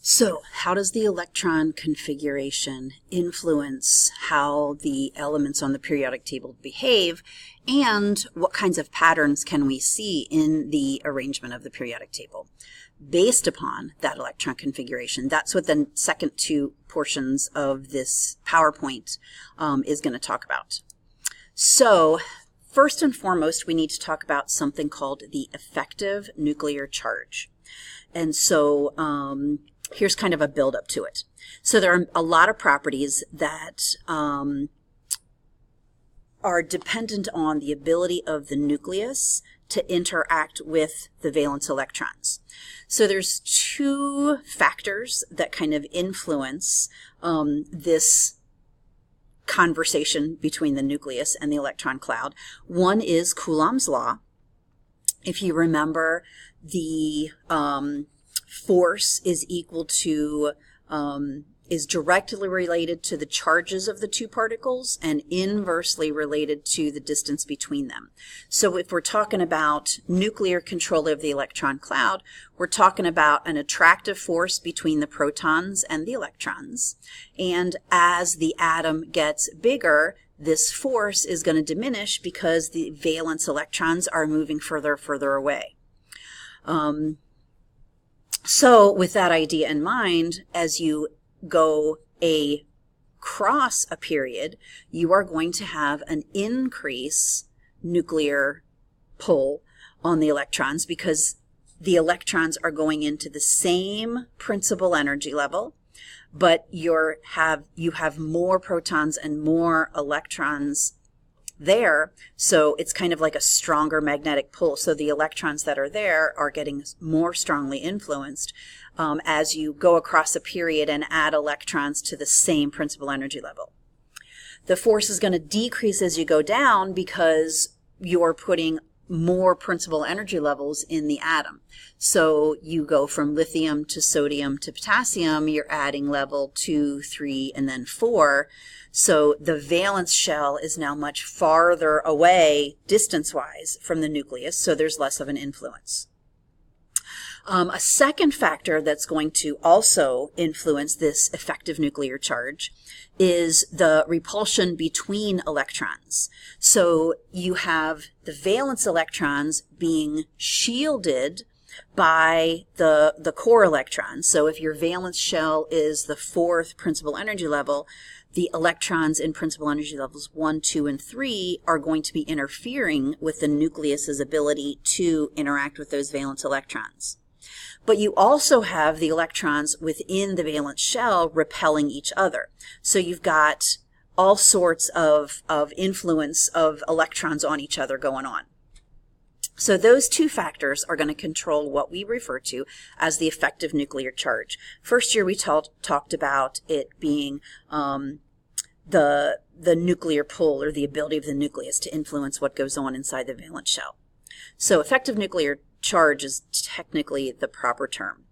So, how does the electron configuration influence how the elements on the periodic table behave, and what kinds of patterns can we see in the arrangement of the periodic table based upon that electron configuration? That's what the second two portions of this PowerPoint is going to talk about. So, first and foremost, we need to talk about something called the effective nuclear charge. And so, here's kind of a build-up to it. So there are a lot of properties that are dependent on the ability of the nucleus to interact with the valence electrons. So there's two factors that kind of influence this conversation between the nucleus and the electron cloud. One is Coulomb's law. If you remember, the force is equal to, is directly related to the charges of the two particles and inversely related to the distance between them. So if we're talking about nuclear control of the electron cloud, we're talking about an attractive force between the protons and the electrons. And as the atom gets bigger, this force is going to diminish because the valence electrons are moving further away. So with that idea in mind, as you go across a period, you are going to have an increase nuclear pull on the electrons because the electrons are going into the same principal energy level, but you have more protons and more electrons there, so it's kind of like a stronger magnetic pull. So the electrons that are there are getting more strongly influenced as you go across a period and add electrons to the same principal energy level. The force is going to decrease as you go down because you're putting more principal energy levels in the atom. So you go from lithium to sodium to potassium, you're adding level 2, 3, and then 4. So the valence shell is now much farther away distance-wise from the nucleus, so there's less of an influence. A second factor that's going to also influence this effective nuclear charge is the repulsion between electrons. So you have the valence electrons being shielded by the core electrons. So if your valence shell is the fourth principal energy level, the electrons in principal energy levels 1, 2, and 3 are going to be interfering with the nucleus's ability to interact with those valence electrons. But you also have the electrons within the valence shell repelling each other. So you've got all sorts of influence of electrons on each other going on. So those two factors are going to control what we refer to as the effective nuclear charge. First year we talked about it being the nuclear pull, or the ability of the nucleus to influence what goes on inside the valence shell. So effective nuclear charge is technically the proper term.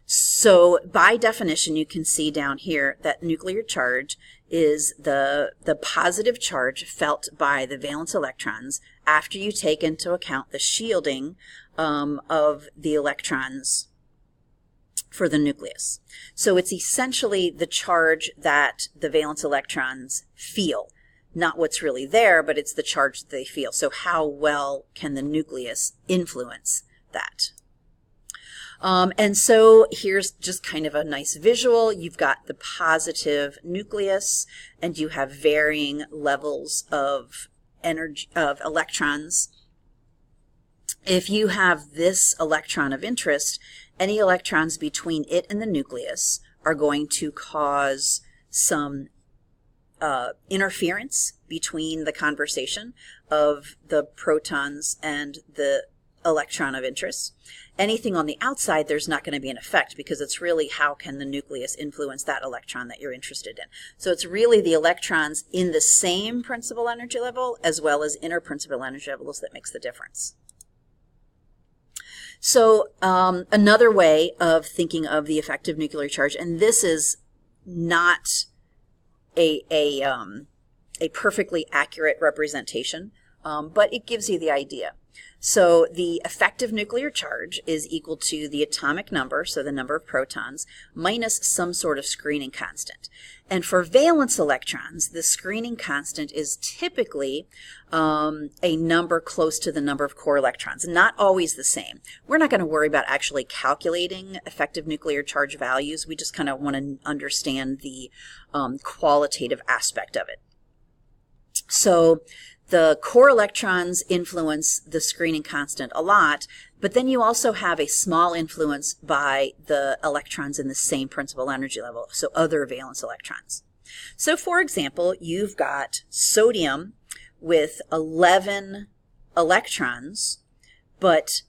So by definition, you can see down here that nuclear charge is the positive charge felt by the valence electrons after you take into account the shielding of the electrons for the nucleus. So it's essentially the charge that the valence electrons feel. Not what's really there, but it's the charge that they feel. So how well can the nucleus influence that? And so here's just kind of a nice visual. You've got the positive nucleus, and you have varying levels of energy of electrons. If you have this electron of interest, any electrons between it and the nucleus are going to cause some interference between the conversation of the protons and the electron of interest. Anything on the outside, there's not going to be an effect because it's really how can the nucleus influence that electron that you're interested in. So it's really the electrons in the same principal energy level as well as interprincipal energy levels that makes the difference. So another way of thinking of the effective nuclear charge, and this is not a perfectly accurate representation, but it gives you the idea. So the effective nuclear charge is equal to the atomic number, so the number of protons, minus some sort of screening constant. And for valence electrons, the screening constant is typically a number close to the number of core electrons, not always the same. We're not going to worry about actually calculating effective nuclear charge values. We just kind of want to understand the qualitative aspect of it. So the core electrons influence the screening constant a lot, but then you also have a small influence by the electrons in the same principal energy level, so other valence electrons. So for example, you've got sodium with 11 electrons, but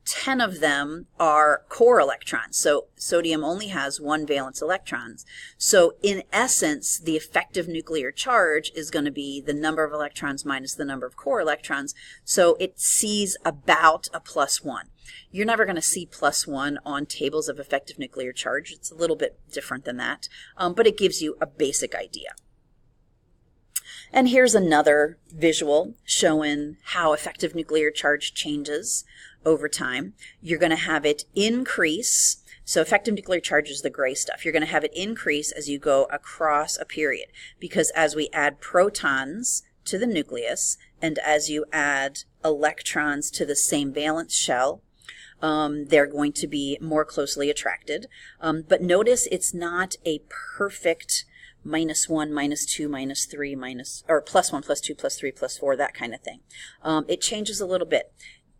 10 of them are core electrons. So sodium only has 1 valence electron. So in essence, the effective nuclear charge is going to be the number of electrons minus the number of core electrons. So it sees about a +1. You're never going to see +1 on tables of effective nuclear charge. It's a little bit different than that, but it gives you a basic idea. And here's another visual showing how effective nuclear charge changes over time. You're going to have it increase. So effective nuclear charge is the gray stuff. You're going to have it increase as you go across a period, because as we add protons to the nucleus and as you add electrons to the same valence shell, they're going to be more closely attracted. But notice it's not a perfect -1, -2, -3, or +1, +2, +3, +4, that kind of thing. It changes a little bit.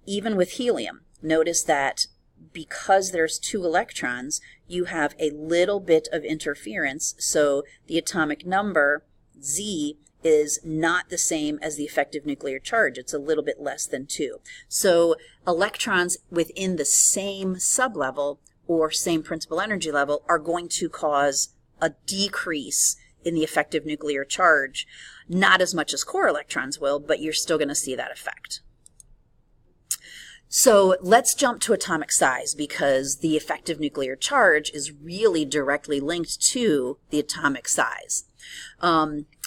Even with helium, notice that because there's 2 electrons, you have a little bit of interference, so the atomic number, Z, is not the same as the effective nuclear charge. It's a little bit less than 2. So electrons within the same sublevel or same principal energy level are going to cause a decrease in the effective nuclear charge. Not as much as core electrons will, but you're still going to see that effect. So let's jump to atomic size, because the effective nuclear charge is really directly linked to the atomic size.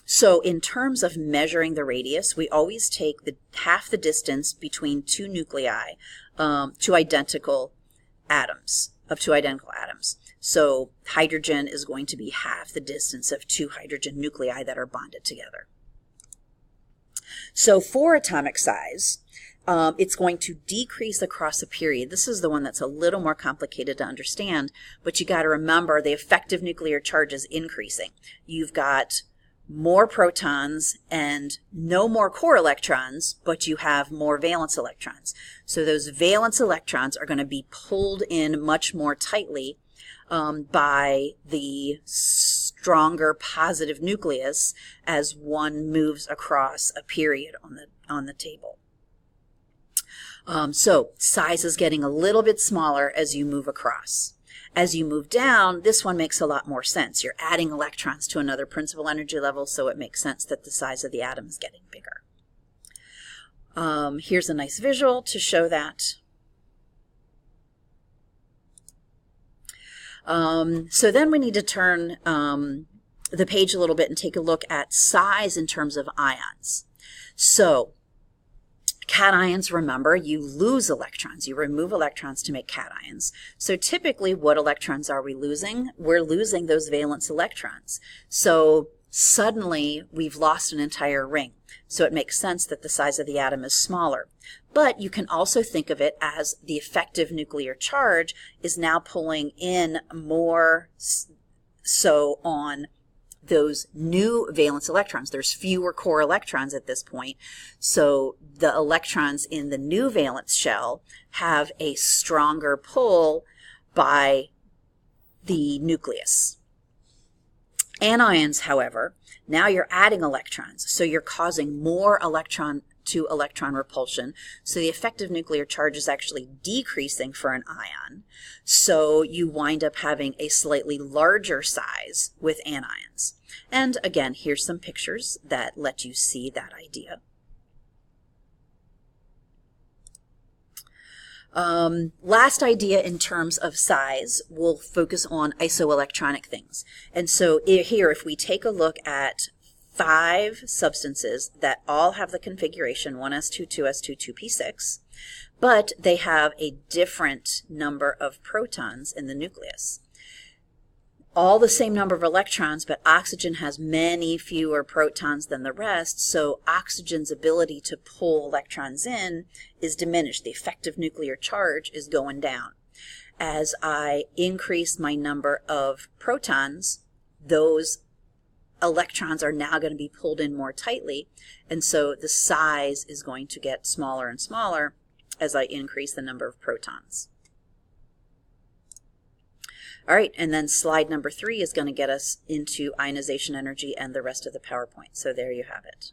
So in terms of measuring the radius, we always take half the distance between 2 nuclei, 2 identical atoms. So hydrogen is going to be half the distance of 2 hydrogen nuclei that are bonded together. So for atomic size, it's going to decrease across a period. This is the one that's a little more complicated to understand, but you got to remember the effective nuclear charge is increasing. You've got more protons and no more core electrons, but you have more valence electrons. So those valence electrons are going to be pulled in much more tightly by the stronger positive nucleus as one moves across a period on the table. So size is getting a little bit smaller as you move across. As you move down, this one makes a lot more sense. You're adding electrons to another principal energy level, so it makes sense that the size of the atom is getting bigger. Here's a nice visual to show that. So then we need to turn the page a little bit and take a look at size in terms of ions. So cations, remember, you lose electrons. You remove electrons to make cations. So typically, what electrons are we losing? We're losing those valence electrons. So suddenly, we've lost an entire ring. So it makes sense that the size of the atom is smaller. But you can also think of it as the effective nuclear charge is now pulling in more so on those new valence electrons. There's fewer core electrons at this point, so the electrons in the new valence shell have a stronger pull by the nucleus. Anions, however, now you're adding electrons, so you're causing more electron to electron repulsion, so the effective nuclear charge is actually decreasing for an ion, so you wind up having a slightly larger size with anions. And again, here's some pictures that let you see that idea. Last idea in terms of size, we'll focus on isoelectronic things. And so here, if we take a look at 5 substances that all have the configuration 1s2, 2s2, 2p6, but they have a different number of protons in the nucleus. All the same number of electrons, but oxygen has many fewer protons than the rest, so oxygen's ability to pull electrons in is diminished. The effective nuclear charge is going down. As I increase my number of protons, those electrons are now going to be pulled in more tightly, and so the size is going to get smaller and smaller as I increase the number of protons. All right, and then slide number 3 is going to get us into ionization energy and the rest of the PowerPoint. So there you have it.